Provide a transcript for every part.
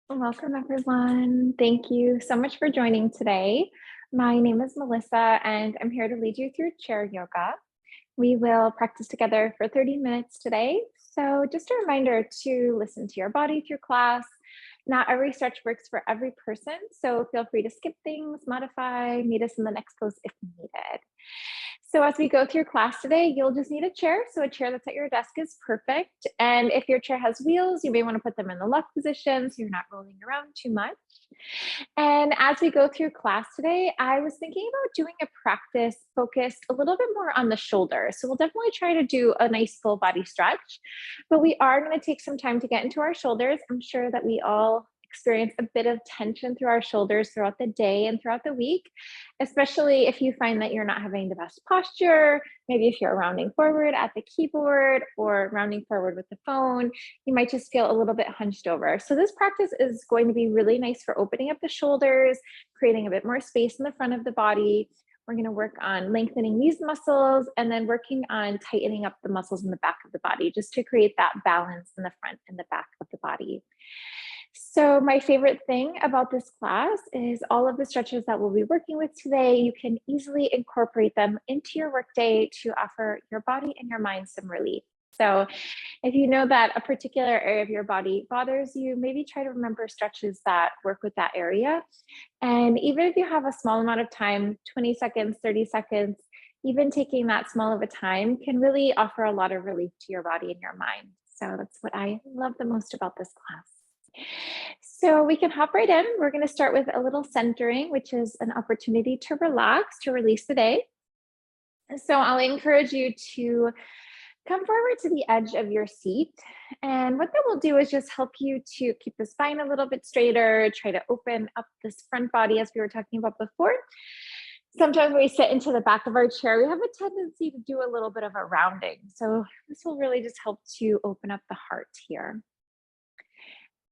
Welcome, everyone. Thank you so much for joining today. My name is Melissa, and I'm here to lead you through chair yoga. We will practice together for 30 minutes today. So, just a reminder to listen to your body through class. Not every stretch works for every person, so feel free to skip things, modify, meet us in the next pose if needed. So as we go through class today, you'll just need a chair. So a chair that's at your desk is perfect. And if your chair has wheels, you may want to put them in the lock position so you're not rolling around too much. And as we go through class today, I was thinking about doing a practice focused a little bit more on the shoulder. So we'll definitely try to do a nice full body stretch, but we are going to take some time to get into our shoulders. I'm sure that we all experience a bit of tension through our shoulders throughout the day and throughout the week, especially if you find that you're not having the best posture. Maybe if you're rounding forward at the keyboard or rounding forward with the phone, you might just feel a little bit hunched over. So this practice is going to be really nice for opening up the shoulders, creating a bit more space in the front of the body. We're going to work on lengthening these muscles and then working on tightening up the muscles in the back of the body, just to create that balance in the front and the back of the body. So my favorite thing about this class is all of the stretches that we'll be working with today. You can easily incorporate them into your workday to offer your body and your mind some relief. So if you know that a particular area of your body bothers you, maybe try to remember stretches that work with that area. And even if you have a small amount of time, 20 seconds, 30 seconds, even taking that small of a time can really offer a lot of relief to your body and your mind. So that's what I love the most about this class. So we can hop right in. We're going to start with a little centering, which is an opportunity to relax, to release the day. So I'll encourage you to come forward to the edge of your seat. And what that will do is just help you to keep the spine a little bit straighter, try to open up this front body as we were talking about before. Sometimes when we sit into the back of our chair, we have a tendency to do a little bit of a rounding. So this will really just help to open up the heart here.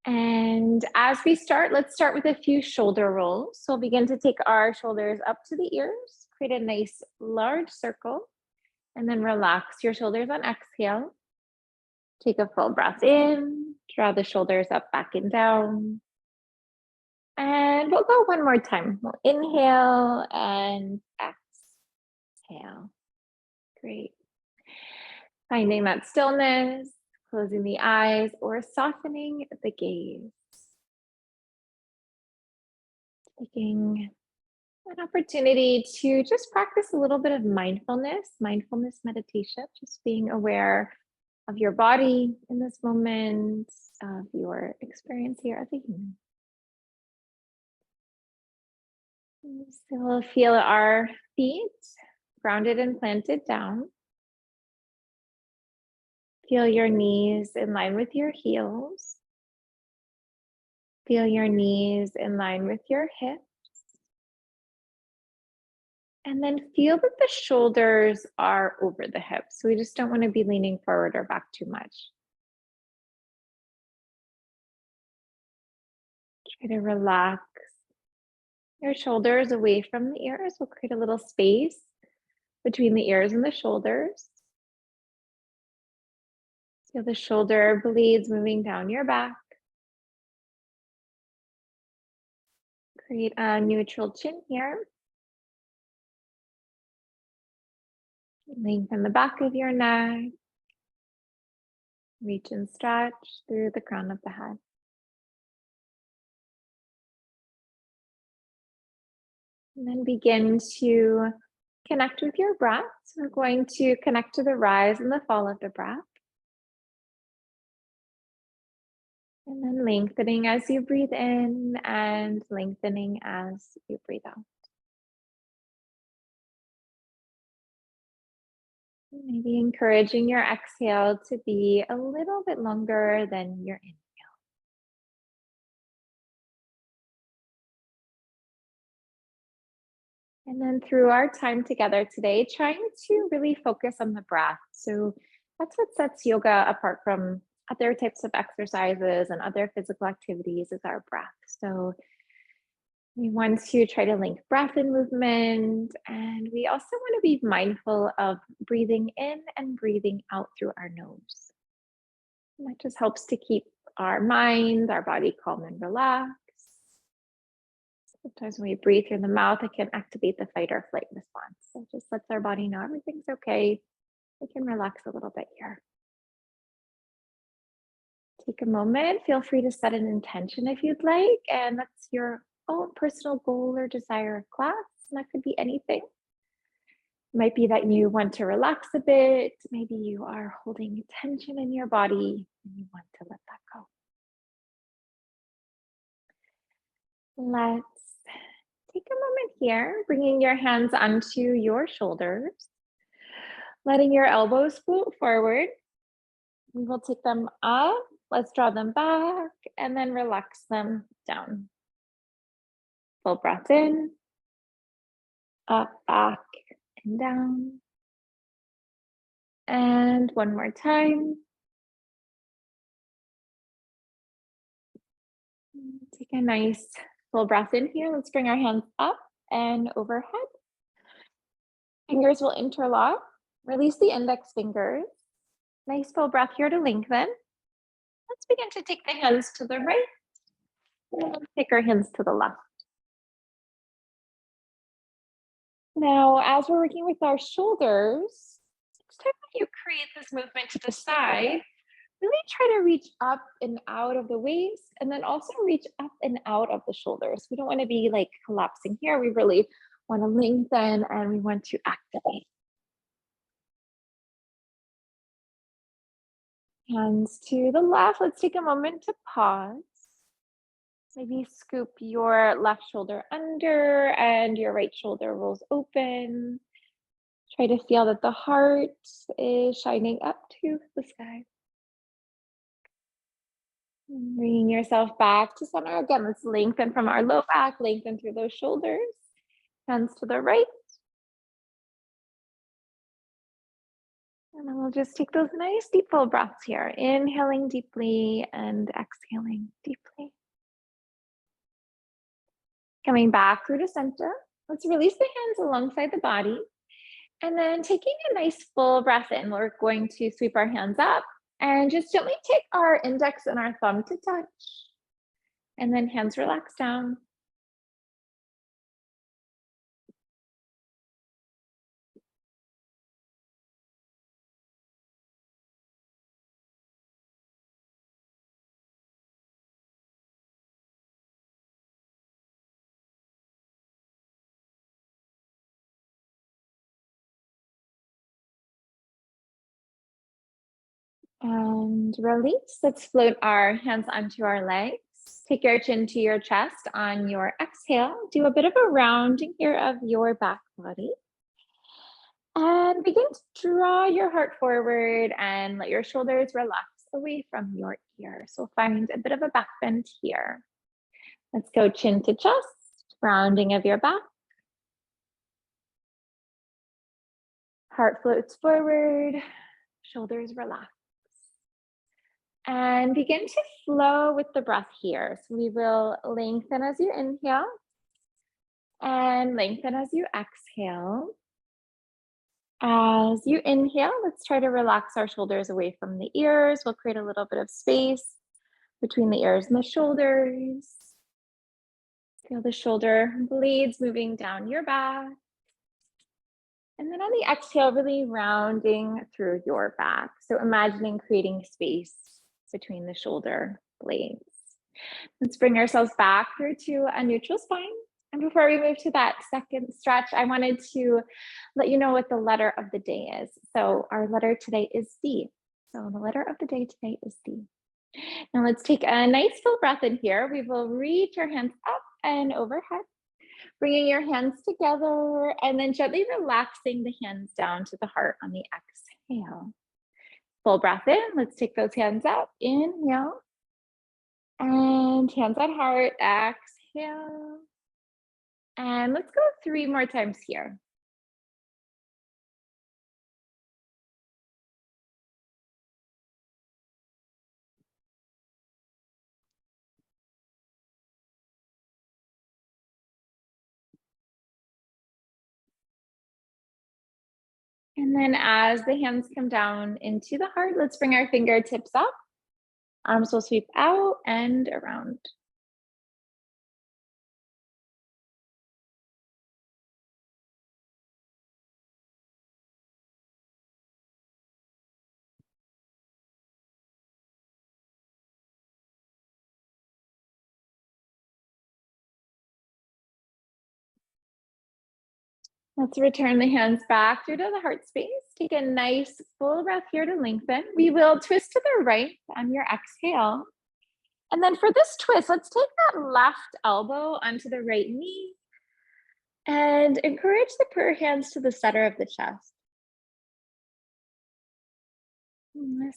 And as we start, let's start with a few shoulder rolls. So we'll begin to take our shoulders up to the ears, create a nice large circle, and then relax your shoulders on exhale. Take a full breath in, draw the shoulders up, back and down. And we'll go one more time. We'll inhale and exhale. Great. Finding that stillness, closing the eyes or softening the gaze. Taking an opportunity to just practice a little bit of mindfulness meditation, just being aware of your body in this moment, of your experience here as a human. So we'll feel our feet grounded and planted down. Feel your knees in line with your heels. Feel your knees in line with your hips. And then feel that the shoulders are over the hips. So we just don't want to be leaning forward or back too much. Try to relax your shoulders away from the ears. We'll create a little space between the ears and the shoulders. Feel the shoulder blades moving down your back. Create a neutral chin here. Lengthen the back of your neck. Reach and stretch through the crown of the head. And then begin to connect with your breath. So we're going to connect to the rise and the fall of the breath. And then lengthening as you breathe in and lengthening as you breathe out. Maybe encouraging your exhale to be a little bit longer than your inhale. And then through our time together today, trying to really focus on the breath. So that's what sets yoga apart from other types of exercises and other physical activities is our breath. So we want to try to link breath and movement. And we also want to be mindful of breathing in and breathing out through our nose. And that just helps to keep our mind, our body calm and relax. Sometimes when we breathe through the mouth, it can activate the fight or flight response. So it just lets our body know everything's okay. We can relax a little bit here. Take a moment, feel free to set an intention if you'd like, and that's your own personal goal or desire of class. And that could be anything. It might be that you want to relax a bit. Maybe you are holding tension in your body and you want to let that go. Let's take a moment here, bringing your hands onto your shoulders, letting your elbows float forward. We will take them up. Let's draw them back and then relax them down. Full breath in, up, back, and down. And one more time. Take a nice full breath in here. Let's bring our hands up and overhead. Fingers will interlock. Release the index fingers. Nice full breath here to lengthen. Let's begin to take the hands to the right and take our hands to the left. Now, as we're working with our shoulders, next time that you create this movement to the side, really try to reach up and out of the waist and then also reach up and out of the shoulders. We don't want to be like collapsing here. We really want to lengthen and we want to activate. Hands to the left. Let's take a moment to pause. Maybe scoop your left shoulder under and your right shoulder rolls open. Try to feel that the heart is shining up to the sky. Bringing yourself back to center. Again, let's lengthen from our low back, lengthen through those shoulders. Hands to the right. And then we'll just take those nice deep full breaths here. Inhaling deeply and exhaling deeply. Coming back through to center. Let's release the hands alongside the body. And then taking a nice full breath in, we're going to sweep our hands up and just gently take our index and our thumb to touch. And then hands relax down. And release. Let's float our hands onto our legs. Take your chin to your chest on your exhale. Do a bit of a rounding here of your back body. And begin to draw your heart forward and let your shoulders relax away from your ears. So find a bit of a back bend here. Let's go chin to chest, rounding of your back. Heart floats forward, shoulders relax. And begin to flow with the breath here. So we will lengthen as you inhale and lengthen as you exhale. As you inhale, let's try to relax our shoulders away from the ears. We'll create a little bit of space between the ears and the shoulders. Feel the shoulder blades moving down your back. And then on the exhale, really rounding through your back. So imagining creating space between the shoulder blades. Let's bring ourselves back through to a neutral spine. And before we move to that second stretch, I wanted to let you know what the letter of the day is. So our letter today is D. So the letter of the day today is D. Now let's take a nice full breath in here. We will reach our hands up and overhead, bringing your hands together and then gently relaxing the hands down to the heart on the exhale. Full breath in. Let's take those hands up. Inhale. And hands at heart. Exhale. And let's go 3 more times here. And then as the hands come down into the heart, let's bring our fingertips up Arms will sweep out and around. Let's return the hands back through to the heart space. Take a nice full breath here to lengthen. We will twist to the right on your exhale. And then for this twist, let's take that left elbow onto the right knee and encourage the prayer hands to the center of the chest.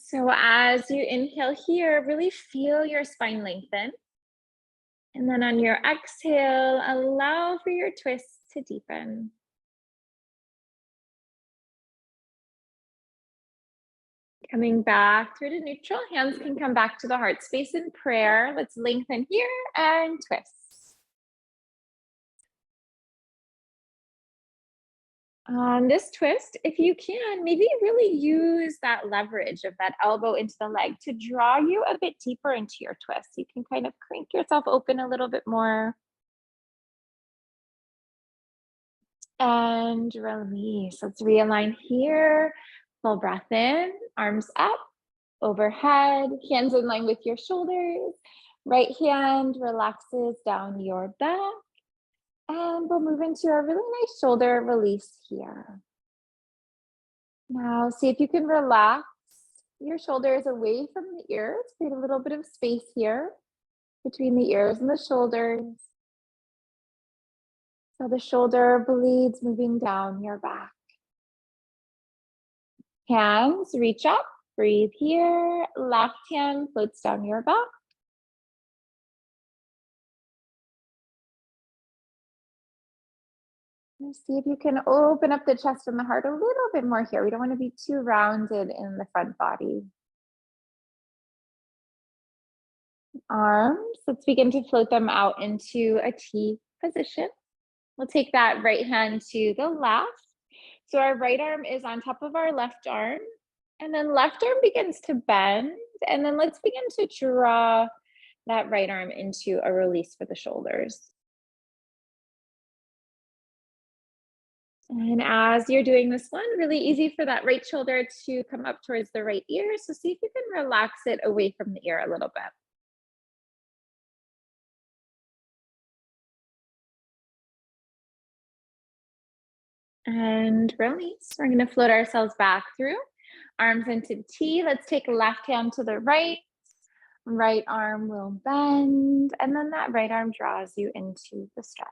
So as you inhale here, really feel your spine lengthen. And then on your exhale, allow for your twist to deepen. Coming back through to neutral, hands can come back to the heart space in prayer. Let's lengthen here and twist. On this twist, if you can, maybe really use that leverage of that elbow into the leg to draw you a bit deeper into your twist. You can kind of crank yourself open a little bit more. And release. Let's realign here. Full breath in, arms up, overhead, hands in line with your shoulders. Right hand relaxes down your back. And we'll move into a really nice shoulder release here. Now, see if you can relax your shoulders away from the ears. Create a little bit of space here between the ears and the shoulders. So the shoulder blades moving down your back. Hands reach up, breathe here. Left hand floats down your back. And see if you can open up the chest and the heart a little bit more here. We don't want to be too rounded in the front body. Arms, let's begin to float them out into a T position. We'll take that right hand to the left. So our right arm is on top of our left arm, and then left arm begins to bend. And then let's begin to draw that right arm into a release for the shoulders. And as you're doing this one, really easy for that right shoulder to come up towards the right ear. So see if you can relax it away from the ear a little bit. And release. We're going to float ourselves back through. Arms into T. Let's take left hand to the right. Right arm will bend. And then that right arm draws you into the stretch.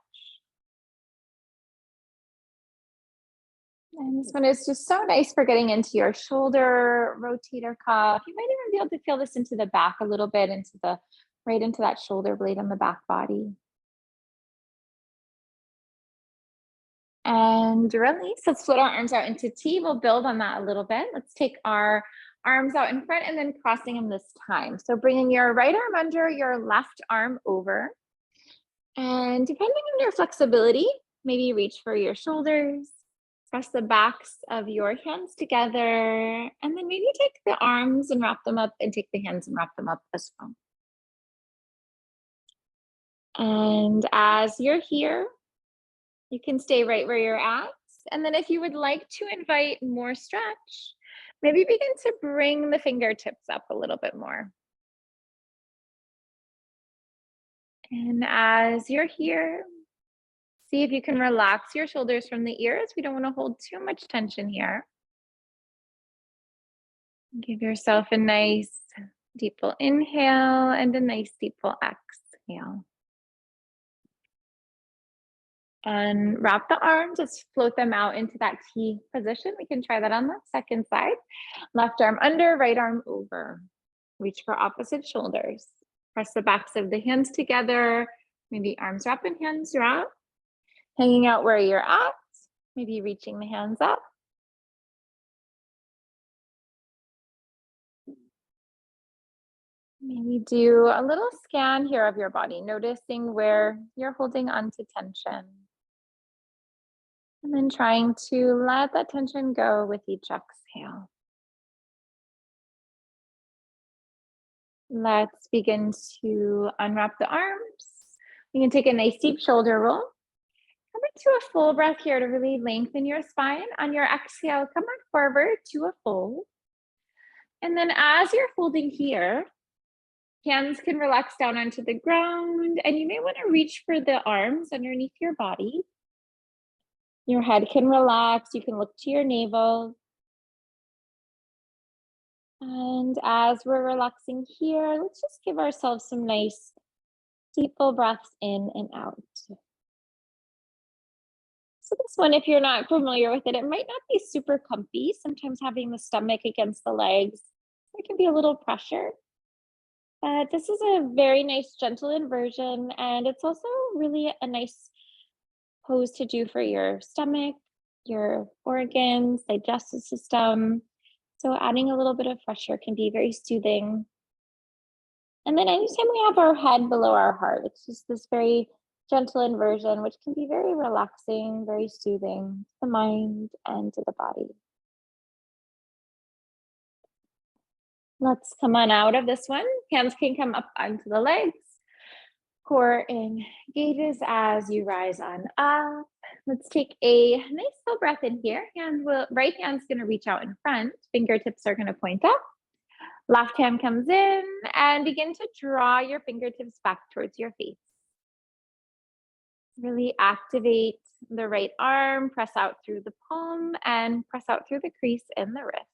And this one is just so nice for getting into your shoulder rotator cuff. You might even be able to feel this into the back a little bit, right into that shoulder blade on the back body. And release. Let's float our arms out into T. We'll build on that a little bit. Let's take our arms out in front and then crossing them this time. So bringing your right arm under your left arm over. And depending on your flexibility, maybe reach for your shoulders. Press the backs of your hands together. And then maybe take the arms and wrap them up and take the hands and wrap them up as well. And as you're here, you can stay right where you're at. And then if you would like to invite more stretch, maybe begin to bring the fingertips up a little bit more. And as you're here, see if you can relax your shoulders from the ears. We don't want to hold too much tension here. Give yourself a nice deep full inhale and a nice deep full exhale. And wrap the arms, just float them out into that T position. We can try that on the second side. Left arm under, right arm over. Reach for opposite shoulders. Press the backs of the hands together. Maybe arms wrap and hands wrap. Hanging out where you're at. Maybe reaching the hands up. Maybe do a little scan here of your body, noticing where you're holding on to tension. And then trying to let that tension go with each exhale. Let's begin to unwrap the arms. You can take a nice deep shoulder roll. Come into a full breath here to really lengthen your spine. On your exhale, come on forward to a fold. And then as you're folding here, hands can relax down onto the ground, and you may want to reach for the arms underneath your body. Your head can relax. You can look to your navel. And as we're relaxing here, let's just give ourselves some nice, deep full breaths in and out. So this one, if you're not familiar with it, it might not be super comfy. Sometimes having the stomach against the legs, there can be a little pressure. But this is a very nice, gentle inversion, and it's also really a nice pose to do for your stomach, your organs, digestive system. So adding a little bit of pressure can be very soothing. And then anytime we have our head below our heart, it's just this very gentle inversion, which can be very relaxing, very soothing to the mind and to the body. Let's come on out of this one. Hands can come up onto the legs. Core engages as you rise on up. Let's take a nice full breath in here. Right hand's going to reach out in front. Fingertips are going to point up. Left hand comes in and begin to draw your fingertips back towards your face. Really activate the right arm, press out through the palm and press out through the crease in the wrist.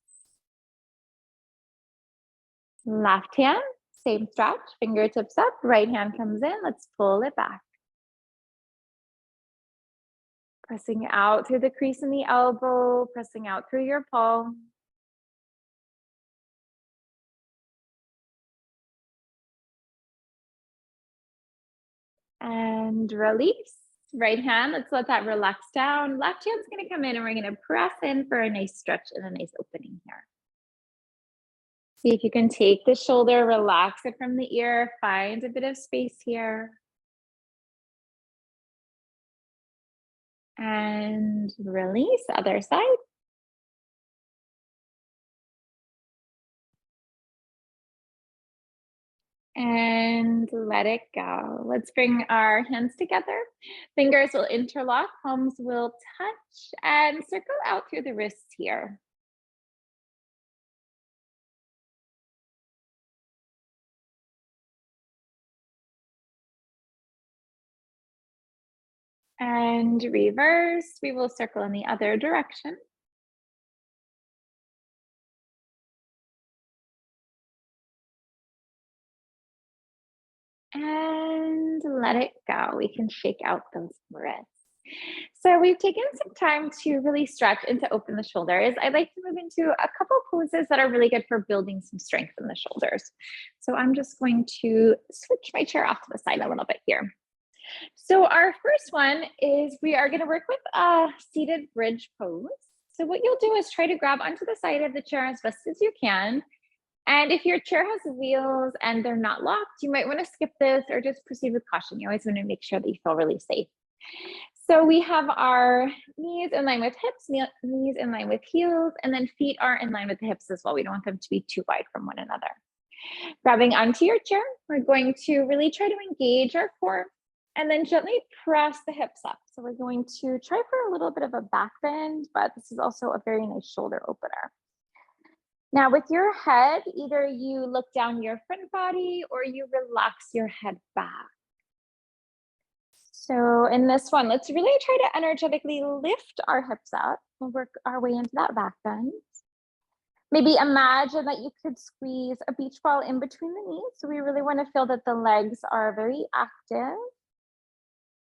Left hand, same stretch, fingertips up, right hand comes in, let's pull it back. Pressing out through the crease in the elbow, pressing out through your palm. And release. Right hand, let's let that relax down. Left hand's gonna come in and we're gonna press in for a nice stretch and a nice opening here. See if you can take the shoulder, relax it from the ear, find a bit of space here. And release, other side. And let it go. Let's bring our hands together. Fingers will interlock, palms will touch, and circle out through the wrists here. And reverse, we will circle in the other direction. And let it go. We can shake out those wrists. So we've taken some time to really stretch and to open the shoulders. I'd like to move into a couple poses that are really good for building some strength in the shoulders. So I'm just going to switch my chair off to the side a little bit here. So our first one is we are going to work with a seated bridge pose. So what you'll do is try to grab onto the side of the chair as best as you can. And if your chair has wheels and they're not locked, you might want to skip this or just proceed with caution. You always want to make sure that you feel really safe. So we have our knees in line with hips, knees in line with heels, and then feet are in line with the hips as well. We don't want them to be too wide from one another. Grabbing onto your chair, we're going to really try to engage our core and then gently press the hips up. So we're going to try for a little bit of a back bend, but this is also a very nice shoulder opener. Now with your head, either you look down your front body or you relax your head back. So in this one, let's really try to energetically lift our hips up. We'll work our way into that back bend. Maybe imagine that you could squeeze a beach ball in between the knees. So we really want to feel that the legs are very active.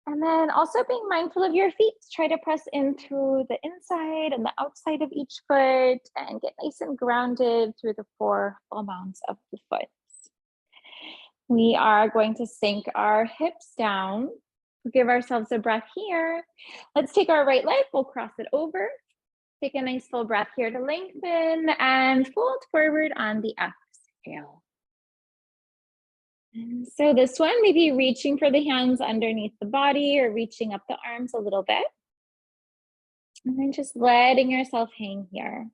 And then also being mindful of your feet. Try to press in through the inside and the outside of each foot and get nice and grounded through the 4 full mounts of the foot. We are going to sink our hips down. We'll give ourselves a breath here. Let's take our right leg, we'll cross it over. Take a nice full breath here to lengthen and fold forward on the exhale. And so this one, maybe reaching for the hands underneath the body or reaching up the arms a little bit. And then just letting yourself hang here.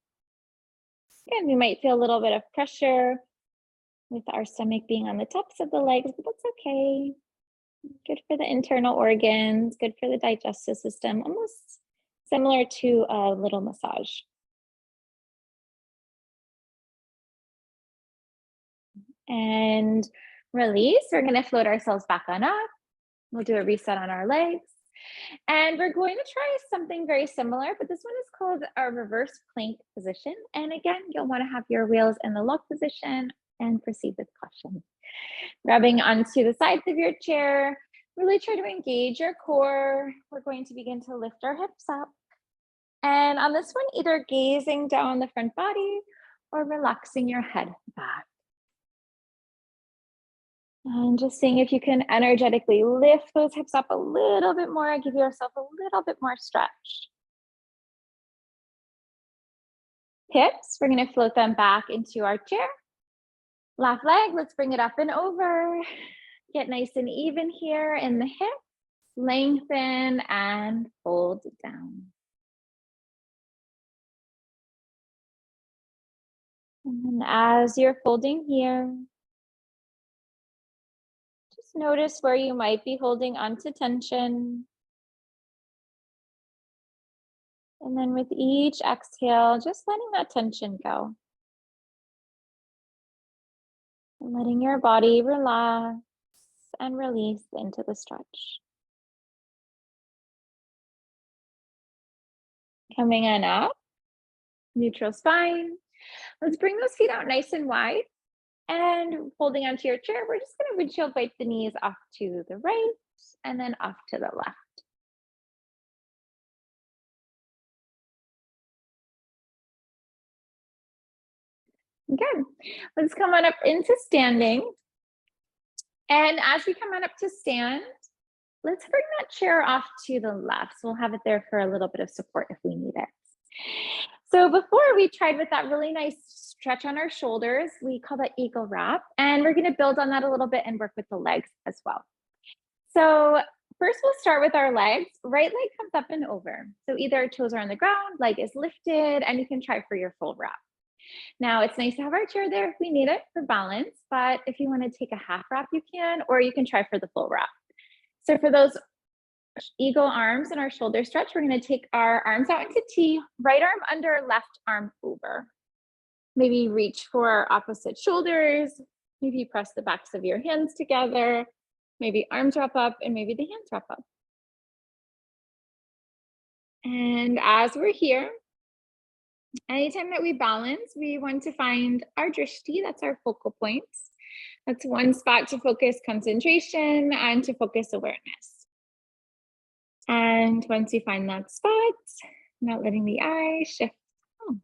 Again, you might feel a little bit of pressure with our stomach being on the tops of the legs, but that's okay. Good for the internal organs, good for the digestive system, almost similar to a little massage. And release. We're going to float ourselves back on up. We'll do a reset on our legs. And we're going to try something very similar, but this one is called a reverse plank position. And again, you'll want to have your wheels in the lock position and proceed with caution. Grabbing onto the sides of your chair, really try to engage your core. We're going to begin to lift our hips up. And on this one, either gazing down the front body or relaxing your head back. And just seeing if you can energetically lift those hips up a little bit more, give yourself a little bit more stretch. Hips, we're going to float them back into our chair. Left leg, let's bring it up and over. Get nice and even here in the hip. Lengthen and fold down. And then as you're folding here, just notice where you might be holding onto tension. And then with each exhale, just letting that tension go. And letting your body relax and release into the stretch. Coming on up, neutral spine. Let's bring those feet out nice and wide. And holding onto your chair, we're just going to windshield wipe the knees off to the right and then off to the left. Good. Let's come on up into standing. And as we come on up to stand, let's bring that chair off to the left. So we'll have it there for a little bit of support if we need it. So before we tried with that really nice stretch on our shoulders, we call that eagle wrap. And we're going to build on that a little bit and work with the legs as well. So first we'll start with our legs. Right leg comes up and over. So either toes are on the ground, leg is lifted, and you can try for your full wrap. Now it's nice to have our chair there if we need it for balance, but if you want to take a half wrap, you can, or you can try for the full wrap. So for those eagle arms and our shoulder stretch, we're going to take our arms out into T, right arm under, left arm over. Maybe reach for opposite shoulders. Maybe press the backs of your hands together. Maybe arms wrap up and maybe the hands wrap up. And as we're here, anytime that we balance, we want to find our drishti, that's our focal points. That's one spot to focus concentration and to focus awareness. And once you find that spot, not letting the eye shift home.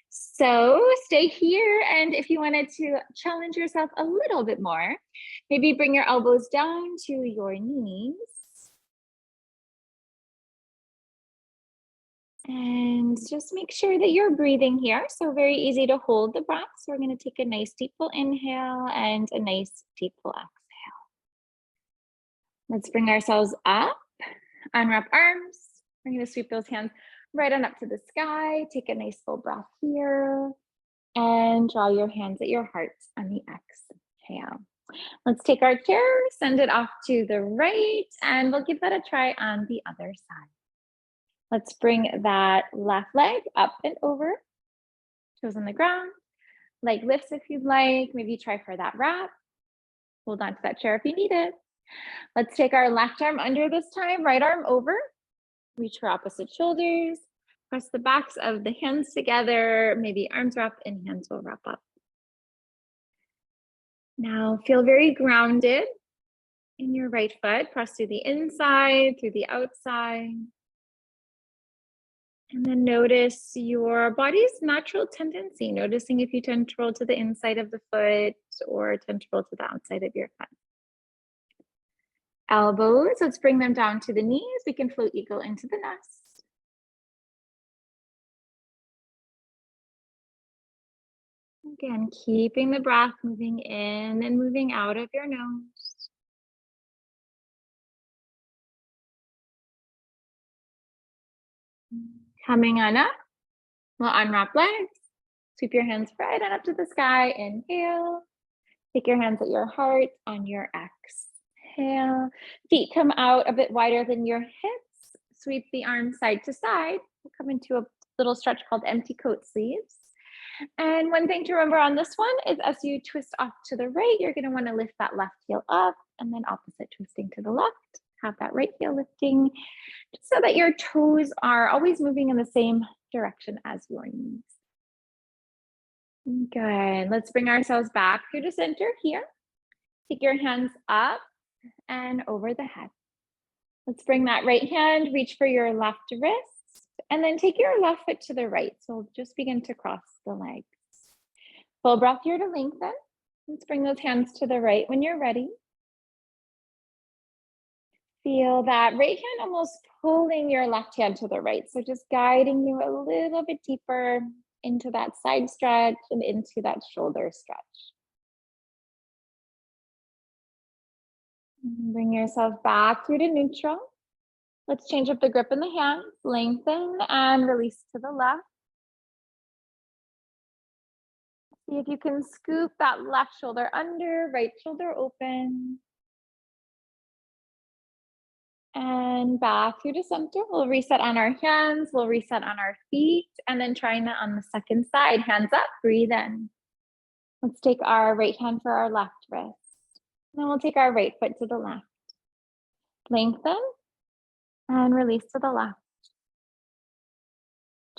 So stay here, and if you wanted to challenge yourself a little bit more, maybe bring your elbows down to your knees. And just make sure that you're breathing here. So very easy to hold the breath. So we're going to take a nice deep full inhale and a nice deep full exhale. Let's bring ourselves up, unwrap arms. We're going to sweep those hands right on up to the sky. Take a nice full breath here and draw your hands at your heart on the exhale. Let's take our chair, send it off to the right, and we'll give that a try on the other side. Let's bring that left leg up and over, toes on the ground, leg lifts if you'd like, maybe try for that wrap. Hold on to that chair if you need it. Let's take our left arm under this time, right arm over, reach for opposite shoulders, press the backs of the hands together, maybe arms wrap and hands will wrap up. Now feel very grounded in your right foot, press through the inside, through the outside. And then notice your body's natural tendency, noticing if you tend to roll to the inside of the foot or tend to roll to the outside of your foot. Elbows, let's bring them down to the knees. We can float eagle into the nest. Again, keeping the breath moving in and moving out of your nose. Coming on up, we'll unwrap legs, Sweep your hands right on up to the sky. Inhale. Take your hands at your heart on your exhale. Feet come out a bit wider than your hips. Sweep the arms side to side. We'll come into a little stretch called empty coat sleeves. And one thing to remember on this one is as you twist off to the right, you're going to want to lift that left heel up and then opposite twisting to the left. Have that right heel lifting just so that your toes are always moving in the same direction as your knees. Good. Let's bring ourselves back through the center here. Take your hands up and over the head. Let's bring that right hand, reach for your left wrist, and then take your left foot to the right. So just begin to cross the legs. Full breath here to lengthen. Let's bring those hands to the right when you're ready. Feel that right hand almost pulling your left hand to the right. So just guiding you a little bit deeper into that side stretch and into that shoulder stretch. Bring yourself back through to neutral. Let's change up the grip in the hands, lengthen and release to the left. See if you can scoop that left shoulder under, right shoulder open. And back through to center. We'll reset on our hands, we'll reset on our feet, and then trying that on the second side. Hands up, breathe in. Let's take our right hand for our left wrist. Then we'll take our right foot to the left. Lengthen and release to the left.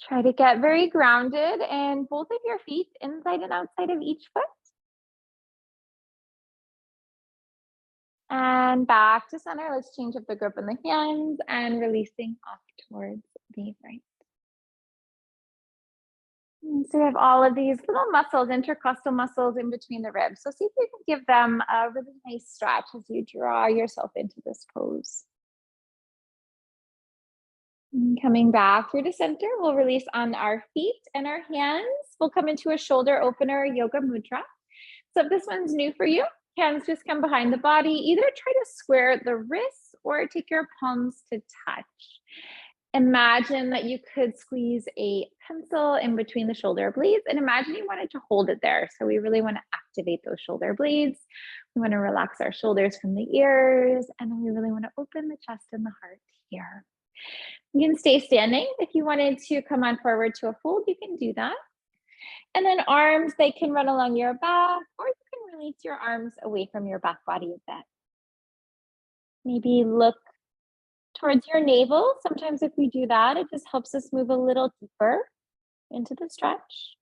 Try to get very grounded in both of your feet, inside and outside of each foot. And back to center. Let's change up the grip in the hands and releasing off towards the right. And so we have all of these little muscles, intercostal muscles in between the ribs. So see if you can give them a really nice stretch as you draw yourself into this pose. And coming back through the center, we'll release on our feet and our hands. We'll come into a shoulder opener yoga mudra. So if this one's new for you, hands just come behind the body. Either try to square the wrists or take your palms to touch. Imagine that you could squeeze a pencil in between the shoulder blades and imagine you wanted to hold it there. So we really want to activate those shoulder blades. We want to relax our shoulders from the ears, and then we really want to open the chest and the heart here. You can stay standing. If you wanted to come on forward to a fold, you can do that. And then arms, they can run along your back, or you can release your arms away from your back body a bit. Maybe look towards your navel. Sometimes if we do that, it just helps us move a little deeper into the stretch.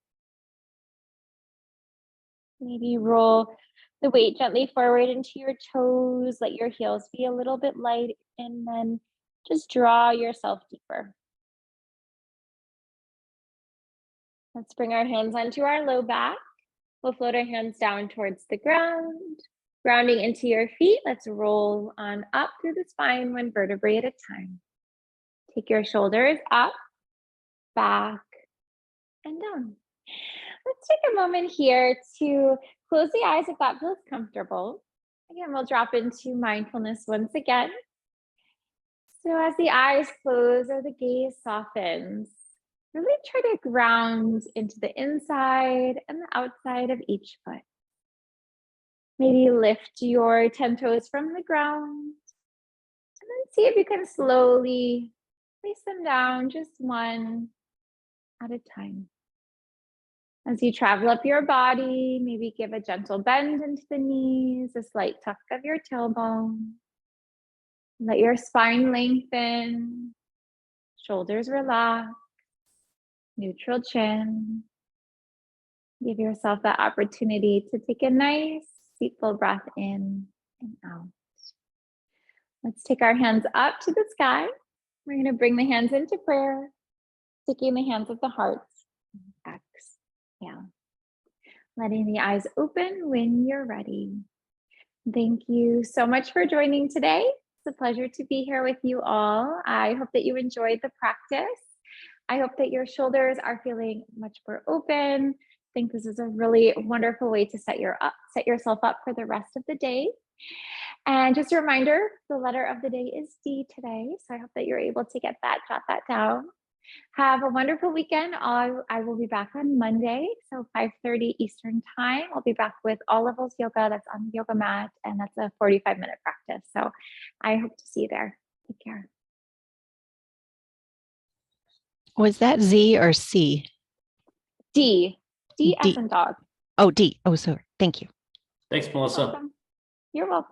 Maybe roll the weight gently forward into your toes. Let your heels be a little bit light, and then just draw yourself deeper. Let's bring our hands onto our low back. We'll float our hands down towards the ground. Grounding into your feet, let's roll on up through the spine, one vertebrae at a time. Take your shoulders up, back, and down. Let's take a moment here to close the eyes if that feels comfortable. Again, we'll drop into mindfulness once again. So as the eyes close or the gaze softens, really try to ground into the inside and the outside of each foot. Maybe lift your 10 toes from the ground, and then see if you can slowly place them down just one at a time. As you travel up your body, maybe give a gentle bend into the knees, a slight tuck of your tailbone. Let your spine lengthen, shoulders relax, neutral chin. Give yourself that opportunity to take a nice, deep, full breath in and out. Let's take our hands up to the sky. We're going to bring the hands into prayer, taking the hands of the heart. Exhale. Letting the eyes open when you're ready. Thank you so much for joining today. It's a pleasure to be here with you all. I hope that you enjoyed the practice. I hope that your shoulders are feeling much more open. I think this is a really wonderful way to set yourself up for the rest of the day. And just a reminder, the letter of the day is D today. So I hope that you're able to get that, jot that down. Have a wonderful weekend. I will be back on Monday, so 5:30 Eastern time. I'll be back with all levels yoga. That's on the yoga mat, and that's a 45-minute practice. So I hope to see you there. Take care. Was that Z or C? D. D as D. in dog. Oh, D. Oh, sorry. Thank you. Thanks, Melissa. Welcome. You're welcome.